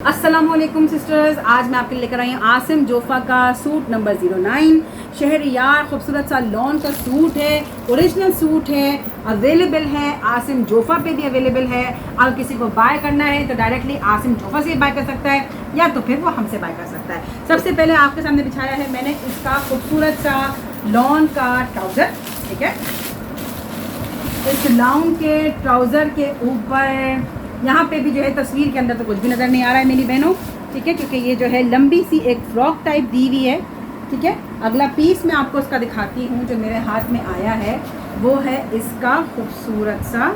अस्सलामुअलैकुम सिस्टर्स, आज मैं आपके लिए लेकर आई हूँ आसिम जोफ़ा का सूट नंबर 09। शहरियार खूबसूरत सा लॉन का सूट है, ओरिजिनल सूट है, अवेलेबल है। आसिम जोफ़ा पे भी अवेलेबल है। अगर किसी को बाय करना है तो डायरेक्टली आसिम जोफ़ा से बाय कर सकता है या तो फिर वो हमसे बाय कर सकता है। सबसे पहले आपके सामने बिछाया है मैंने इसका खूबसूरत सा लॉन का ट्राउज़र। ठीक है, इस लॉन के ट्राउज़र के ऊपर यहाँ पे भी जो है तस्वीर के अंदर तो कुछ भी नज़र नहीं आ रहा है मेरी बहनों। ठीक है, क्योंकि ये जो है लंबी सी एक फ्रॉक टाइप दी हुई है। ठीक है, अगला पीस मैं आपको इसका दिखाती हूँ जो मेरे हाथ में आया है, वो है इसका खूबसूरत सा,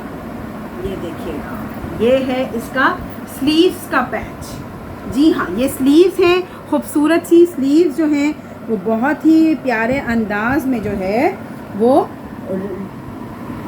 ये देखिएगा, ये है इसका स्लीव्स का पैच। जी हाँ, ये स्लीव्स हैं, खूबसूरत सी स्लीव्स जो हैं वो बहुत ही प्यारे अंदाज में जो है वो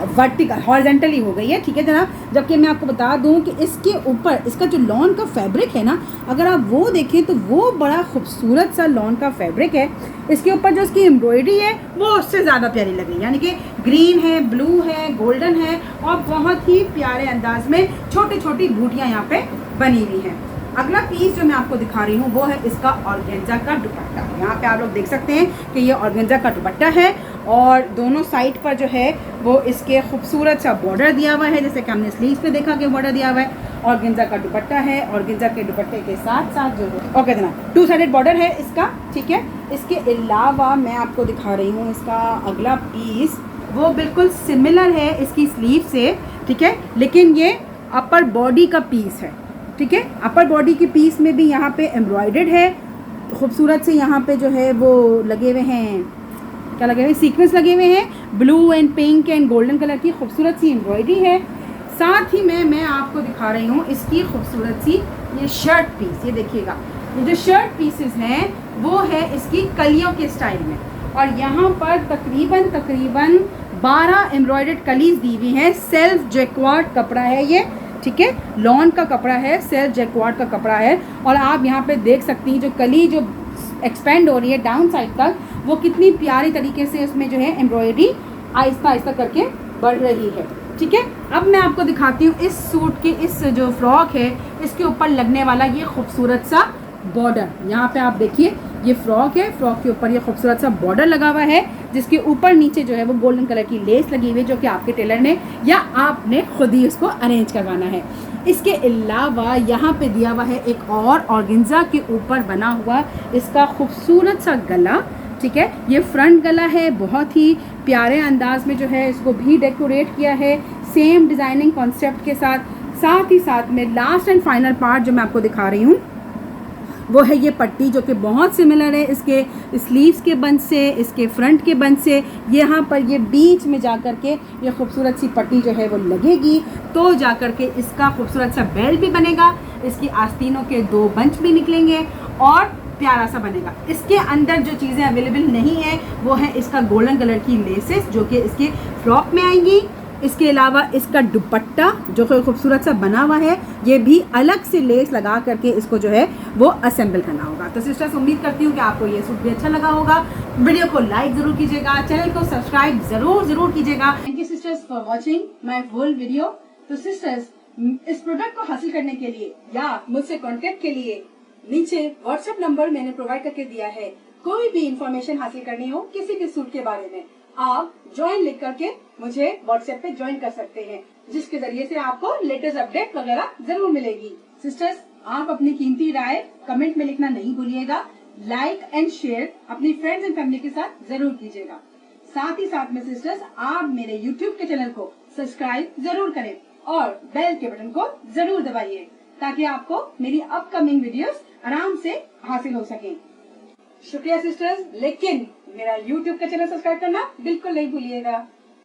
वर्टिकल हॉरिजॉन्टली हो गई है। ठीक है जनाब, जबकि मैं आपको बता दूं कि इसके ऊपर इसका जो लॉन का फैब्रिक है ना, अगर आप वो देखें तो वो बड़ा खूबसूरत सा लॉन का फैब्रिक है। इसके ऊपर जो इसकी एम्ब्रॉयडरी है वो उससे ज़्यादा प्यारी लग रही है, यानी कि ग्रीन है, ब्लू है, गोल्डन है और बहुत ही प्यारे अंदाज में छोटी छोटी बूटियाँ यहाँ पे बनी हुई हैं। अगला पीस जो मैं आपको दिखा रही हूँ वो है इसका ऑर्गेन्जा का दुपट्टा। यहाँ पे आप लोग देख सकते हैं कि ये ऑर्गेन्जा का दुपट्टा है और दोनों साइड पर जो है वो इसके खूबसूरत सा बॉर्डर दिया हुआ है, जैसे कि हमने स्लीव्स पे देखा कि बॉर्डर दिया हुआ है। ऑर्गेन्जा का दुपट्टा है, ऑर्गेन्जा के दुपट्टे के साथ साथ जो है ओके जनाब 2 साइडेड बॉर्डर है इसका। ठीक है, इसके अलावा मैं आपको दिखा रही हूँ इसका अगला पीस, वो बिल्कुल सिमिलर है इसकी स्लीव से। ठीक है, लेकिन ये अपर बॉडी का पीस है। ठीक है, अपर बॉडी के पीस में भी यहाँ पे एम्ब्रॉयडर्ड है, खूबसूरत से यहाँ पे जो है वो लगे हुए हैं, क्या लगे हुए, सीक्वेंस लगे हुए हैं, blue and pink and golden colour की खूबसूरत सी एम्ब्रॉयडरी है। साथ ही में मैं आपको दिखा रही हूँ इसकी खूबसूरत सी ये शर्ट पीस। ये देखिएगा, ये जो शर्ट पीसेस हैं वो है इसकी कलियों के स्टाइल में और यहाँ पर तकरीबन 12 एम्ब्रॉयडर्ड कलीज दी हुई हैं। सेल्फ जैक्वार्ड कपड़ा है ये। ठीक है, लॉन का कपड़ा है, सेल्फ जैक्वार्ड का कपड़ा है और आप यहाँ पे देख सकती हैं जो कली जो एक्सपेंड हो रही है डाउन साइड तक, वो कितनी प्यारी तरीके से उसमें जो है एम्ब्रॉयडरी आहिस्ता आहिस्ता करके बढ़ रही है। ठीक है, अब मैं आपको दिखाती हूँ इस सूट के इस जो फ्रॉक है इसके ऊपर लगने वाला ये खूबसूरत सा बॉर्डर। यहाँ पे आप देखिए, ये फ्रॉक है, फ्रॉक के ऊपर ये खूबसूरत सा बॉर्डर लगा हुआ है जिसके ऊपर नीचे जो है वो गोल्डन कलर की लेस लगी हुई है, जो कि आपके टेलर ने या आपने खुद ही उसको अरेंज करवाना है। इसके अलावा यहाँ पे दिया हुआ है एक और ऑर्गेन्जा के ऊपर बना हुआ इसका खूबसूरत सा गला। ठीक है, ये फ्रंट गला है, बहुत ही प्यारे अंदाज में जो है इसको भी डेकोरेट किया है सेम डिज़ाइनिंग कॉन्सेप्ट के साथ। साथ ही साथ में लास्ट एंड फाइनल पार्ट जो मैं आपको दिखा रही हूँ वो है ये पट्टी, जो कि बहुत सिमिलर है इसके स्लीव्स के बंच से, इसके फ्रंट के बंच से। यहाँ पर ये बीच में जा कर के ये खूबसूरत सी पट्टी जो है वो लगेगी, तो जा कर के इसका खूबसूरत सा बेल्ट भी बनेगा, इसकी आस्तीनों के 2 बंच भी निकलेंगे और प्यारा सा बनेगा। इसके अंदर जो चीज़ें अवेलेबल नहीं है वो है इसका गोल्डन कलर की लेसेस जो कि इसके फ्रॉक में आएंगी। इसके अलावा इसका दुपट्टा जो खूबसूरत सा बना हुआ है, ये भी अलग से लेस लगा करके इसको जो है वो असेंबल करना होगा। तो सिस्टर्स, उम्मीद करती हूँ कि आपको ये सूट भी अच्छा लगा होगा। वीडियो को लाइक ज़रूर कीजिएगा, चैनल को सब्सक्राइब ज़रूर कीजिएगा। Thank you sisters for watching my full video. तो सिस्टर्स, इस प्रोडक्ट को हासिल करने के लिए या मुझसे कॉन्टेक्ट के लिए नीचे व्हाट्सएप नंबर मैंने प्रोवाइड करके दिया है। कोई भी इंफॉर्मेशन हासिल करनी हो किसी भी सूट के बारे में, आप ज्वाइन लिख करके मुझे व्हाट्सएप पे ज्वाइन कर सकते हैं, जिसके जरिए से आपको लेटेस्ट अपडेट वगैरह जरूर मिलेगी। सिस्टर्स, आप अपनी कीमती राय कमेंट में लिखना नहीं भूलिएगा। लाइक एंड शेयर अपनी फ्रेंड्स एंड फैमिली के साथ जरूर कीजिएगा। साथ ही साथ में सिस्टर्स, आप मेरे यूट्यूब के चैनल को सब्सक्राइब जरूर करें और बेल के बटन को जरूर दबाइए ताकि आपको मेरी अपकमिंग वीडियोस आराम से हासिल हो सके। शुक्रिया सिस्टर्स, लेकिन मेरा YouTube का चैनल सब्सक्राइब करना बिल्कुल नहीं भूलिएगा।